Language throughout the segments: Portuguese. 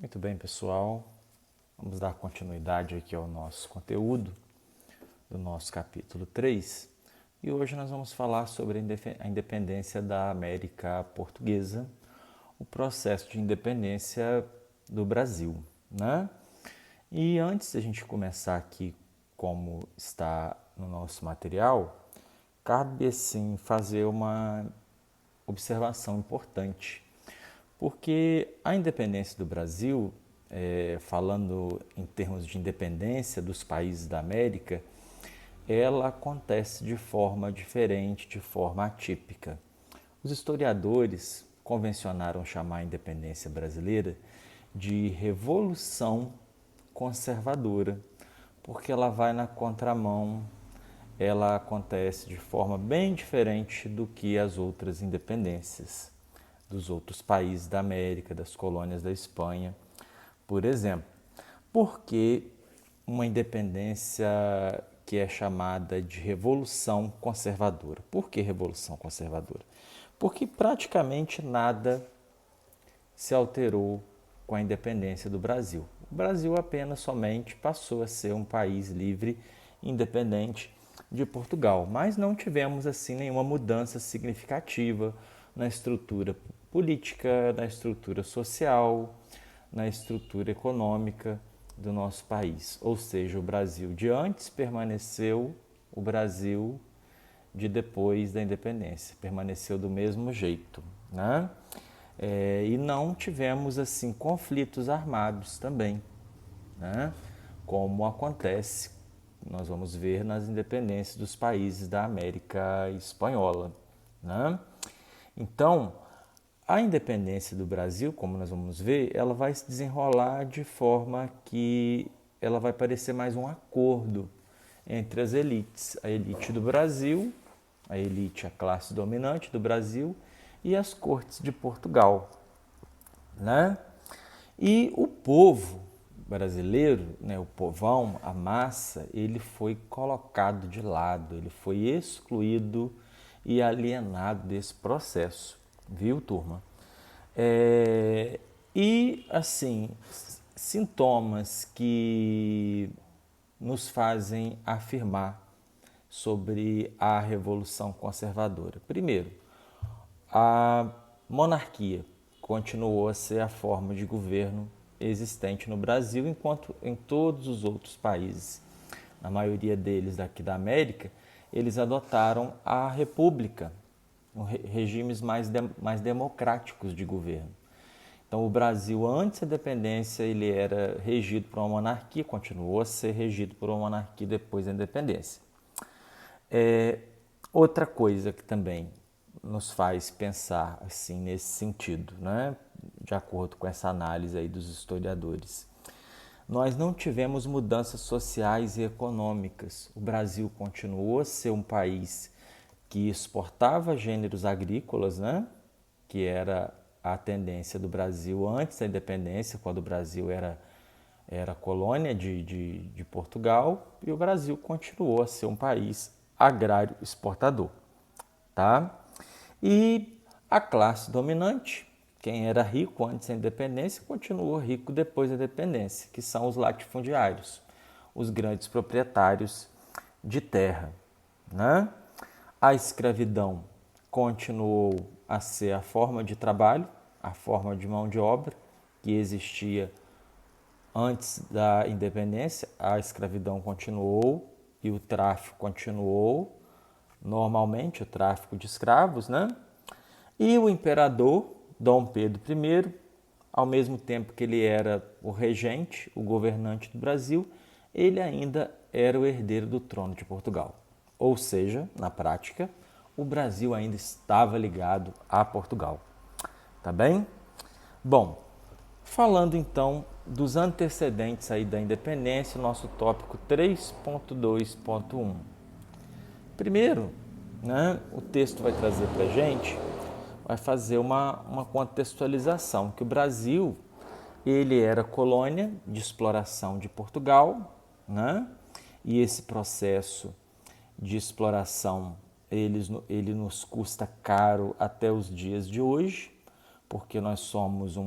Muito bem, pessoal. Vamos dar continuidade aqui ao nosso conteúdo do nosso capítulo 3. E hoje nós vamos falar sobre a independência da América Portuguesa, o processo de independência do Brasil, né? E antes de a gente começar aqui como está no nosso material, cabe assim fazer uma observação importante, porque a independência do Brasil, falando em termos de independência dos países da América, ela acontece de forma diferente, de forma atípica. Os historiadores convencionaram chamar a independência brasileira de Revolução Conservadora, porque ela vai na contramão, ela acontece de forma bem diferente do que as outras independências dos outros países da América, das colônias da Espanha, por exemplo. Por que uma independência que é chamada de Revolução Conservadora? Por que Revolução Conservadora? Porque praticamente nada se alterou com a independência do Brasil. O Brasil apenas somente passou a ser um país livre, independente de Portugal, mas não tivemos assim nenhuma mudança significativa na estrutura política, na estrutura social, na estrutura econômica do nosso país. Ou seja, o Brasil de antes permaneceu o Brasil de depois da independência, permaneceu do mesmo jeito, né? E não tivemos assim conflitos armados também, né? Como acontece, nós vamos ver nas independências dos países da América Espanhola, né? Então, a independência do Brasil, como nós vamos ver, ela vai se desenrolar de forma que ela vai parecer mais um acordo entre as elites, a elite do Brasil, a elite, a classe dominante do Brasil e as cortes de Portugal, né? E o povo brasileiro, né, o povão, a massa, ele foi colocado de lado, ele foi excluído e alienado desse processo, viu, turma? E, assim, sintomas que nos fazem afirmar sobre a Revolução Conservadora. Primeiro, a monarquia continuou a ser a forma de governo existente no Brasil, enquanto em todos os outros países, na maioria deles daqui da América, eles adotaram a república, regimes mais democráticos de governo. Então, o Brasil, antes da independência, ele era regido por uma monarquia, continuou a ser regido por uma monarquia depois da independência. Outra coisa que também nos faz pensar assim nesse sentido, né? De acordo com essa análise aí dos historiadores, nós não tivemos mudanças sociais e econômicas. O Brasil continuou a ser um país que exportava gêneros agrícolas, né? Que era a tendência do Brasil antes da independência, quando o Brasil era colônia de Portugal, e o Brasil continuou a ser um país agrário exportador, tá? E a classe dominante, quem era rico antes da independência, continuou rico depois da independência, que são os latifundiários, os grandes proprietários de terra, né? A escravidão continuou a ser a forma de trabalho, a forma de mão de obra que existia antes da independência. A escravidão continuou e o tráfico continuou, normalmente o tráfico de escravos, né? E o imperador Dom Pedro I, ao mesmo tempo que ele era o regente, o governante do Brasil, ele ainda era o herdeiro do trono de Portugal. Ou seja, na prática, o Brasil ainda estava ligado a Portugal. Tá bem? Bom, falando então dos antecedentes aí da independência, nosso tópico 3.2.1. Primeiro, né, o texto vai trazer para a gente, vai fazer uma contextualização, que o Brasil ele era colônia de exploração de Portugal, né? E esse processo de exploração ele nos custa caro até os dias de hoje, porque nós somos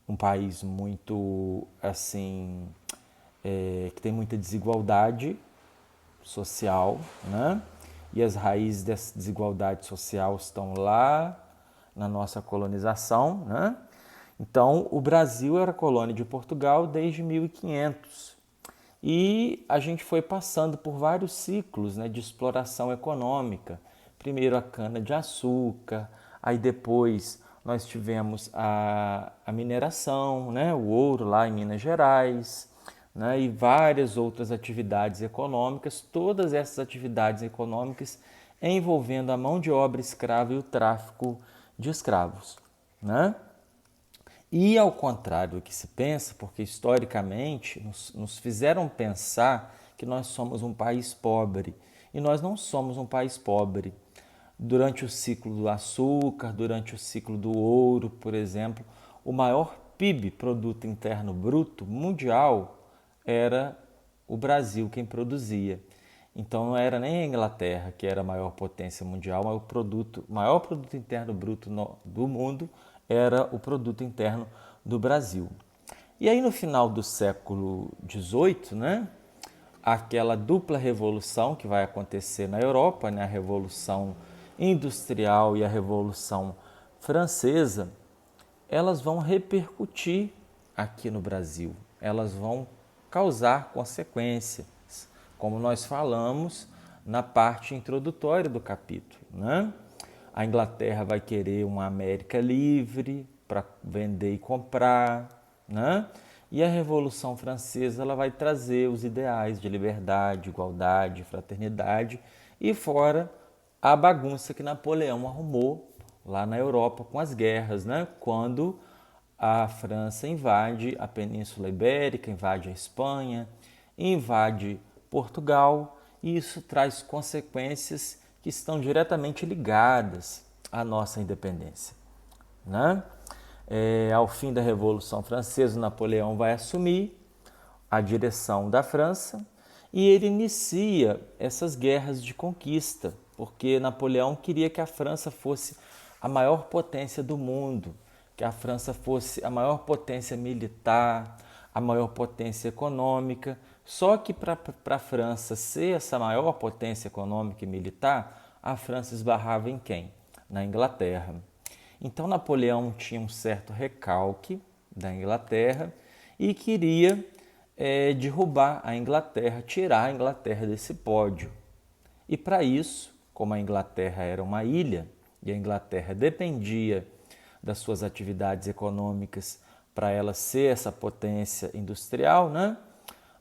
um país muito, assim, que tem muita desigualdade social, né? E as raízes dessa desigualdade social estão lá na nossa colonização, né? Então, o Brasil era colônia de Portugal desde 1500 e a gente foi passando por vários ciclos, né, de exploração econômica. Primeiro a cana-de-açúcar, aí depois nós tivemos a mineração, né, o ouro lá em Minas Gerais, né, e várias outras atividades econômicas, todas essas atividades econômicas envolvendo a mão de obra escrava e o tráfico de escravos. Né? E ao contrário do que se pensa, porque historicamente nos fizeram pensar que nós somos um país pobre. E nós não somos um país pobre. Durante o ciclo do açúcar, durante o ciclo do ouro, por exemplo, o maior PIB, Produto Interno Bruto, mundial, era o Brasil quem produzia. Então não era nem a Inglaterra que era a maior potência mundial, mas o maior produto interno bruto do mundo era o produto interno do Brasil. E aí no final do século XVIII, né, aquela dupla revolução que vai acontecer na Europa, né, a Revolução Industrial e a Revolução Francesa, elas vão repercutir aqui no Brasil, elas vão causar consequências, como nós falamos na parte introdutória do capítulo. Né? A Inglaterra vai querer uma América livre para vender e comprar, né? E a Revolução Francesa ela vai trazer os ideais de liberdade, igualdade, fraternidade e fora a bagunça que Napoleão arrumou lá na Europa com as guerras, né? Quando a França invade a Península Ibérica, invade a Espanha, invade Portugal, e isso traz consequências que estão diretamente ligadas à nossa independência. Né? Ao fim da Revolução Francesa, Napoleão vai assumir a direção da França e ele inicia essas guerras de conquista, porque Napoleão queria que a França fosse a maior potência do mundo, que a França fosse a maior potência militar, a maior potência econômica. Só que para a França ser essa maior potência econômica e militar, a França esbarrava em quem? Na Inglaterra. Então Napoleão tinha um certo recalque da Inglaterra e queria derrubar a Inglaterra, tirar a Inglaterra desse pódio. E para isso, como a Inglaterra era uma ilha e a Inglaterra dependia das suas atividades econômicas para ela ser essa potência industrial, né?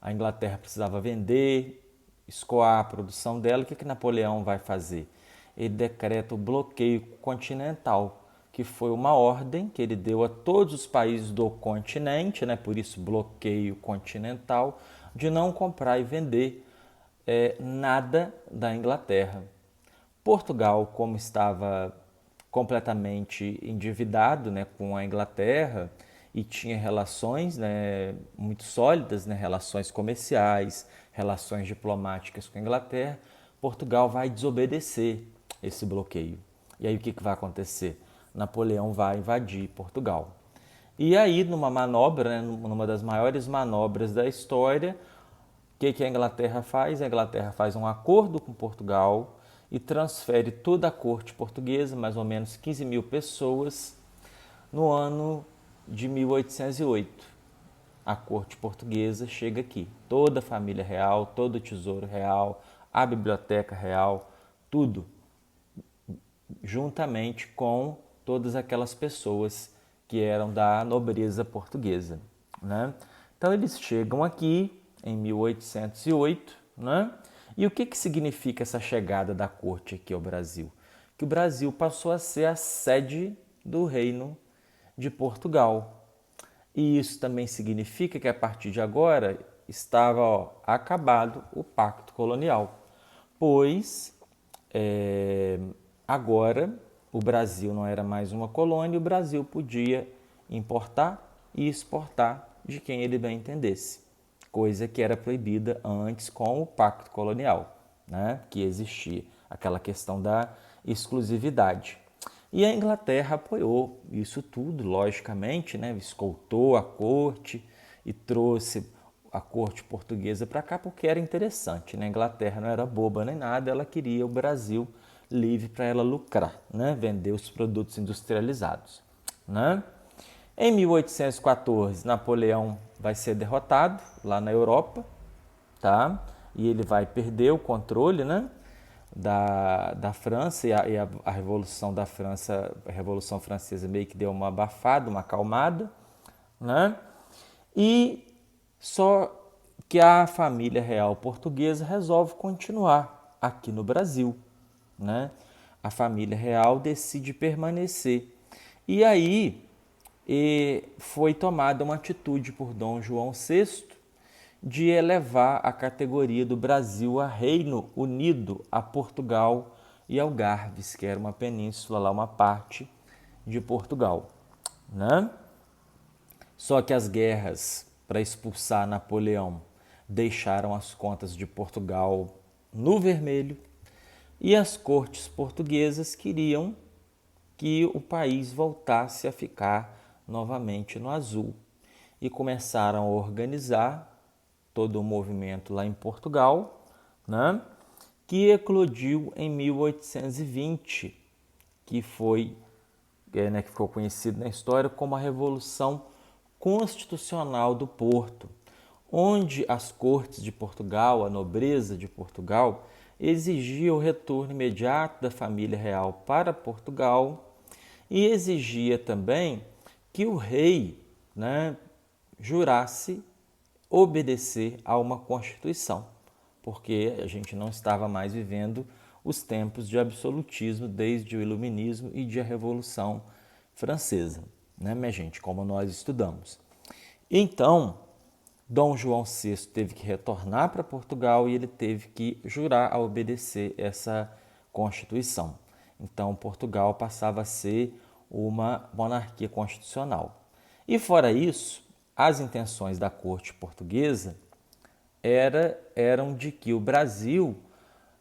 A Inglaterra precisava vender, escoar a produção dela. O que Napoleão vai fazer? Ele decreta o bloqueio continental, que foi uma ordem que ele deu a todos os países do continente, né? Por isso bloqueio continental, de não comprar e vender nada da Inglaterra. Portugal, como estava completamente endividado, né, com a Inglaterra e tinha relações, né, muito sólidas, né, relações comerciais, relações diplomáticas com a Inglaterra, Portugal vai desobedecer esse bloqueio. E aí o que vai acontecer? Napoleão vai invadir Portugal. E aí, numa manobra, né, numa das maiores manobras da história, o que a Inglaterra faz? A Inglaterra faz um acordo com Portugal e transfere toda a corte portuguesa, mais ou menos 15 mil pessoas, no ano de 1808. A corte portuguesa chega aqui. Toda a família real, todo o tesouro real, a biblioteca real, tudo, juntamente com todas aquelas pessoas que eram da nobreza portuguesa. Né? Então eles chegam aqui em 1808, né? E o que significa essa chegada da corte aqui ao Brasil? Que o Brasil passou a ser a sede do Reino de Portugal. E isso também significa que a partir de agora estava acabado o pacto colonial, pois agora o Brasil não era mais uma colônia, o Brasil podia importar e exportar de quem ele bem entendesse, coisa que era proibida antes com o pacto colonial, né? Que existia aquela questão da exclusividade. E a Inglaterra apoiou isso tudo, logicamente, né? Escoltou a corte e trouxe a corte portuguesa para cá porque era interessante, né? A Inglaterra não era boba nem nada, ela queria o Brasil livre para ela lucrar, né? Vender os produtos industrializados, né? Em 1814, Napoleão vai ser derrotado lá na Europa, tá? E ele vai perder o controle, né? Da França a Revolução da França, a Revolução Francesa meio que deu uma abafada, uma acalmada, né? E só que a família real portuguesa resolve continuar aqui no Brasil, né? A família real decide permanecer. E aí foi tomada uma atitude por Dom João VI de elevar a categoria do Brasil a Reino Unido, a Portugal e Algarves, que era uma península lá, uma parte de Portugal, né? Só que as guerras para expulsar Napoleão deixaram as contas de Portugal no vermelho e as cortes portuguesas queriam que o país voltasse a ficar novamente no azul e começaram a organizar todo o movimento lá em Portugal, né? Que eclodiu em 1820, que foi, que ficou conhecido na história como a Revolução Constitucional do Porto, onde as cortes de Portugal, a nobreza de Portugal, exigia o retorno imediato da família real para Portugal e exigia também que o rei, né, jurasse obedecer a uma Constituição, porque a gente não estava mais vivendo os tempos de absolutismo desde o Iluminismo e de a Revolução Francesa, né, minha gente, como nós estudamos. Então, Dom João VI teve que retornar para Portugal e ele teve que jurar a obedecer essa Constituição. Então, Portugal passava a ser uma monarquia constitucional. E fora isso, as intenções da corte portuguesa eram de que o Brasil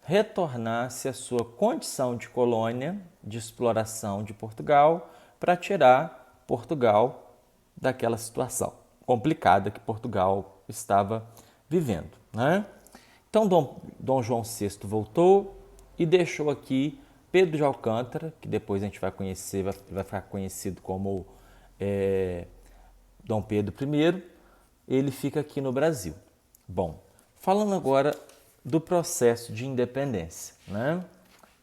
retornasse à sua condição de colônia, de exploração de Portugal, para tirar Portugal daquela situação complicada que Portugal estava vivendo, né? Então, Dom João VI voltou e deixou aqui Pedro de Alcântara, que depois a gente vai conhecer, vai ficar conhecido como Dom Pedro I, ele fica aqui no Brasil. Bom, falando agora do processo de independência, né?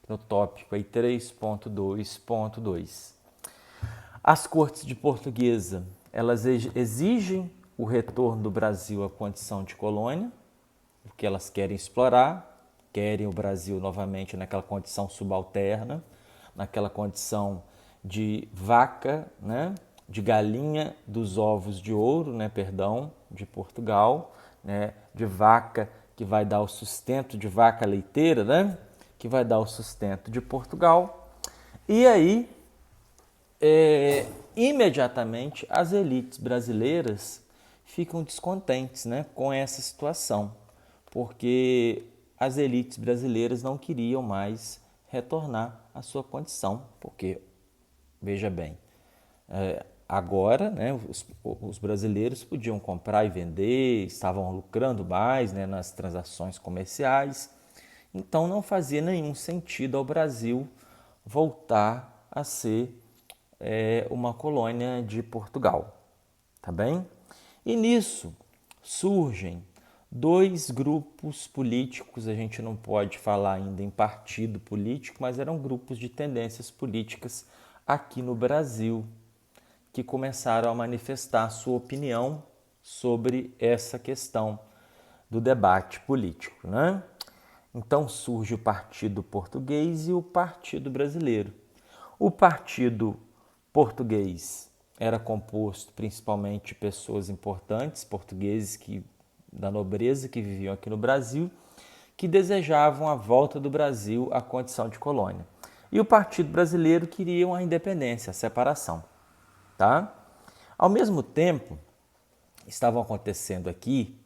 No tópico aí 3.2.2. As cortes de Portuguesa, elas exigem o retorno do Brasil à condição de colônia, porque elas querem explorar, querem o Brasil novamente naquela condição subalterna, naquela condição de vaca, né? De galinha dos ovos de ouro, né? Perdão, de Portugal, né? De vaca que vai dar o sustento, de vaca leiteira, né? Que vai dar o sustento de Portugal. E aí, imediatamente, as elites brasileiras ficam descontentes, né, com essa situação, porque as elites brasileiras não queriam mais retornar à sua condição, porque, veja bem, agora, né, os brasileiros podiam comprar e vender, estavam lucrando mais, né, nas transações comerciais, então não fazia nenhum sentido ao Brasil voltar a ser uma colônia de Portugal, tá bem? E nisso surgem dois grupos políticos, a gente não pode falar ainda em partido político, mas eram grupos de tendências políticas aqui no Brasil, que começaram a manifestar a sua opinião sobre essa questão do debate político, né? Então surge o Partido Português e o Partido Brasileiro. O Partido Português era composto principalmente de pessoas importantes, portugueses da nobreza que viviam aqui no Brasil, que desejavam a volta do Brasil à condição de colônia. E o Partido Brasileiro queria a independência, a separação. Tá? Ao mesmo tempo, estavam acontecendo aqui,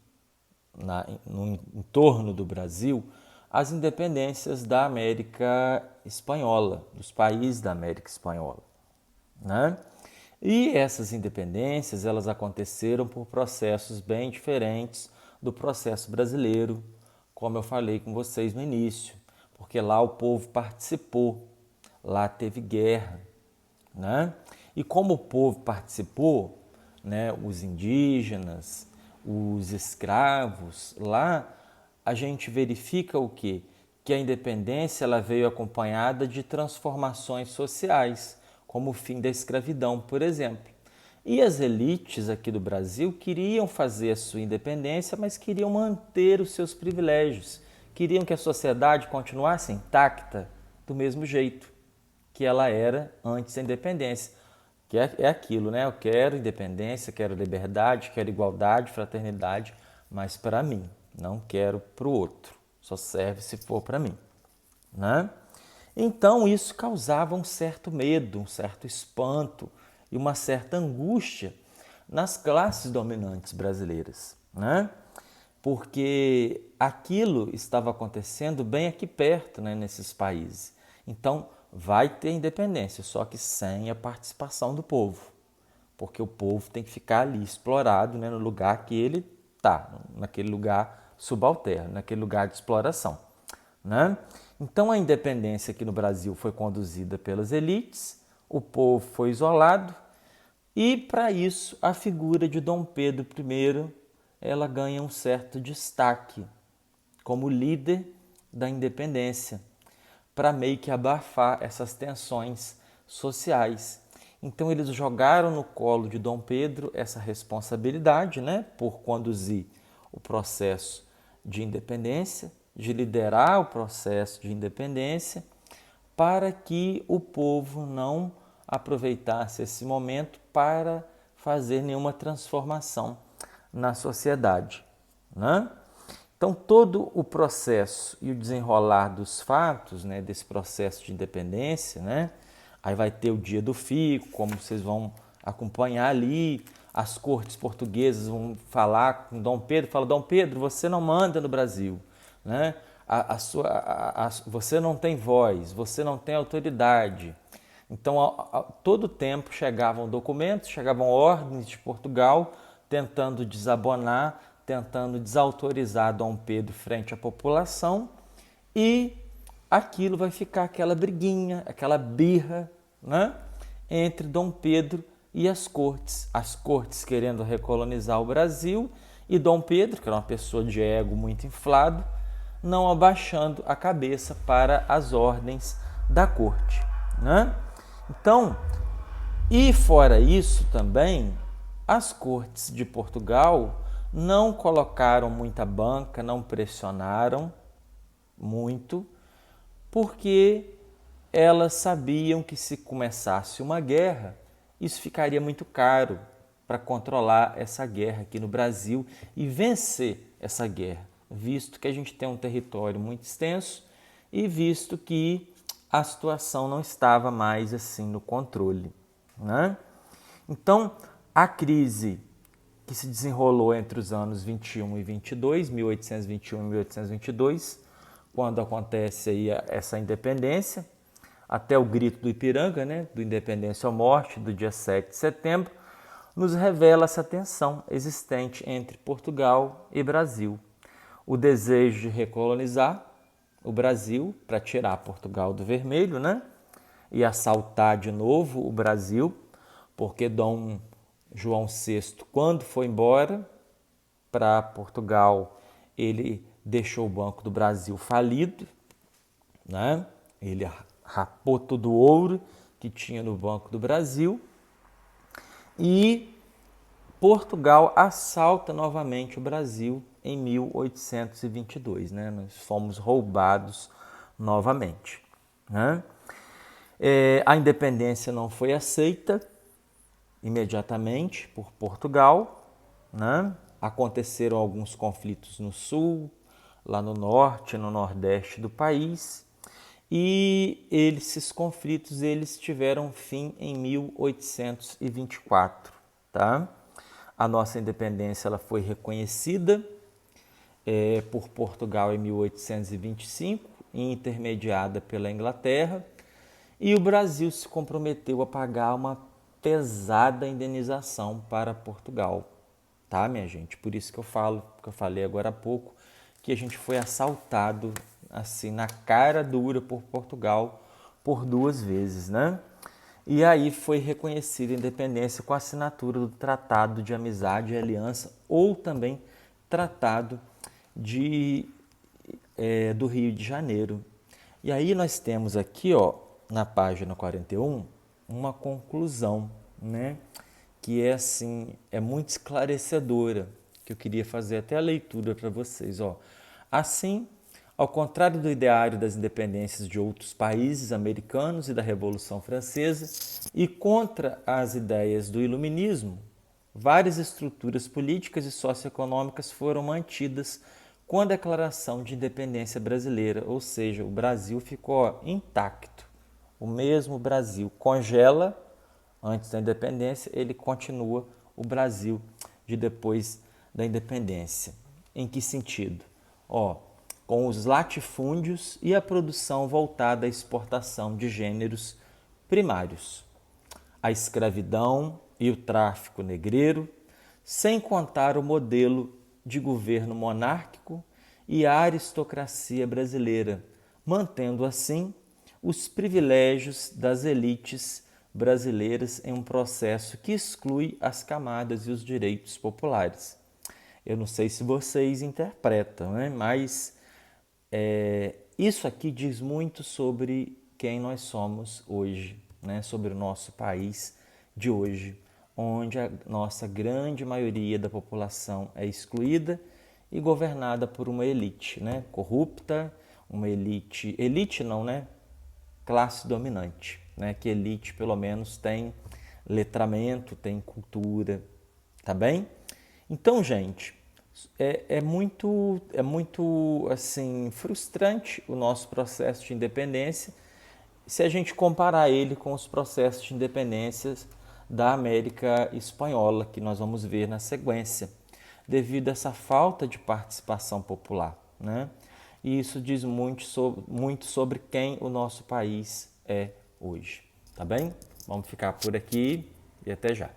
no entorno do Brasil, as independências da América Espanhola, dos países da América Espanhola, né? E essas independências, elas aconteceram por processos bem diferentes do processo brasileiro, como eu falei com vocês no início, porque lá o povo participou, lá teve guerra, né? E como o povo participou, né, os indígenas, os escravos, lá a gente verifica o quê? Que a independência ela veio acompanhada de transformações sociais, como o fim da escravidão, por exemplo. E as elites aqui do Brasil queriam fazer a sua independência, mas queriam manter os seus privilégios, queriam que a sociedade continuasse intacta do mesmo jeito que ela era antes da independência. Que é aquilo, né? Eu quero independência, quero liberdade, quero igualdade, fraternidade, mas para mim, não quero para o outro. Só serve se for para mim, né? Então isso causava um certo medo, um certo espanto e uma certa angústia nas classes dominantes brasileiras, né? Porque aquilo estava acontecendo bem aqui perto, né, nesses países. Então vai ter independência, só que sem a participação do povo, porque o povo tem que ficar ali explorado, né, no lugar que ele está, naquele lugar subalterno, naquele lugar de exploração, né? Então a independência aqui no Brasil foi conduzida pelas elites, o povo foi isolado e para isso a figura de Dom Pedro I ela ganha um certo destaque como líder da independência, para meio que abafar essas tensões sociais. Então eles jogaram no colo de Dom Pedro essa responsabilidade, né, por conduzir o processo de independência, de liderar o processo de independência, para que o povo não aproveitasse esse momento para fazer nenhuma transformação na sociedade, né? Então, todo o processo e o desenrolar dos fatos, né, desse processo de independência, né, aí vai ter o dia do fico, como vocês vão acompanhar ali, as cortes portuguesas vão falar com Dom Pedro, fala, Dom Pedro, você não manda no Brasil, né? Você não tem voz, você não tem autoridade. Então, todo tempo chegavam documentos, chegavam ordens de Portugal tentando desabonar, tentando desautorizar Dom Pedro frente à população e aquilo vai ficar aquela briguinha, aquela birra, né, entre Dom Pedro e as cortes querendo recolonizar o Brasil e Dom Pedro, que era uma pessoa de ego muito inflado, não abaixando a cabeça para as ordens da corte, né? Então, e fora isso também, as cortes de Portugal não colocaram muita banca, não pressionaram muito, porque elas sabiam que se começasse uma guerra, isso ficaria muito caro para controlar essa guerra aqui no Brasil e vencer essa guerra, visto que a gente tem um território muito extenso e visto que a situação não estava mais assim no controle, né? Então, a crise que se desenrolou entre os anos 21 e 22, 1821 e 1822, quando acontece aí essa independência, até o grito do Ipiranga, né, do Independência ou Morte, do dia 7 de setembro, nos revela essa tensão existente entre Portugal e Brasil. O desejo de recolonizar o Brasil para tirar Portugal do vermelho, né, e assaltar de novo o Brasil, porque Dom João VI, quando foi embora para Portugal, ele deixou o Banco do Brasil falido, né? Ele rapou todo o ouro que tinha no Banco do Brasil e Portugal assalta novamente o Brasil em 1822, né? Nós fomos roubados novamente, né? A independência não foi aceita imediatamente por Portugal, né? Aconteceram alguns conflitos no sul, lá no norte, no nordeste do país, e esses conflitos eles tiveram fim em 1824, tá? A nossa independência ela foi reconhecida por Portugal em 1825, intermediada pela Inglaterra, e o Brasil se comprometeu a pagar uma pesada indenização para Portugal, tá, minha gente? Por isso que eu falei agora há pouco, que a gente foi assaltado assim na cara dura por Portugal por 2 vezes, né? E aí foi reconhecida a independência com a assinatura do Tratado de Amizade e Aliança, ou também Tratado de, do Rio de Janeiro. E aí nós temos aqui, ó, na página 41, uma conclusão, né? Que é assim, é muito esclarecedora, que eu queria fazer até a leitura para vocês, ó. Assim, ao contrário do ideário das independências de outros países americanos e da Revolução Francesa, e contra as ideias do Iluminismo, várias estruturas políticas e socioeconômicas foram mantidas com a Declaração de Independência Brasileira, ou seja, o Brasil ficou intacto. O mesmo Brasil congela antes da independência, ele continua o Brasil de depois da independência. Em que sentido? Com os latifúndios e a produção voltada à exportação de gêneros primários, a escravidão e o tráfico negreiro, sem contar o modelo de governo monárquico e a aristocracia brasileira, mantendo assim os privilégios das elites brasileiras em um processo que exclui as camadas e os direitos populares. Eu não sei se vocês interpretam, né? Mas isso aqui diz muito sobre quem nós somos hoje, né? Sobre o nosso país de hoje, onde a nossa grande maioria da população é excluída e governada por uma elite, né? Corrupta, uma elite não, né? Classe dominante, né? Que elite pelo menos tem letramento, tem cultura, tá bem? Então, gente, é muito assim frustrante o nosso processo de independência se a gente comparar ele com os processos de independência da América Espanhola, que nós vamos ver na sequência, devido a essa falta de participação popular, né? E isso diz muito sobre quem o nosso país é hoje, tá bem? Vamos ficar por aqui e até já.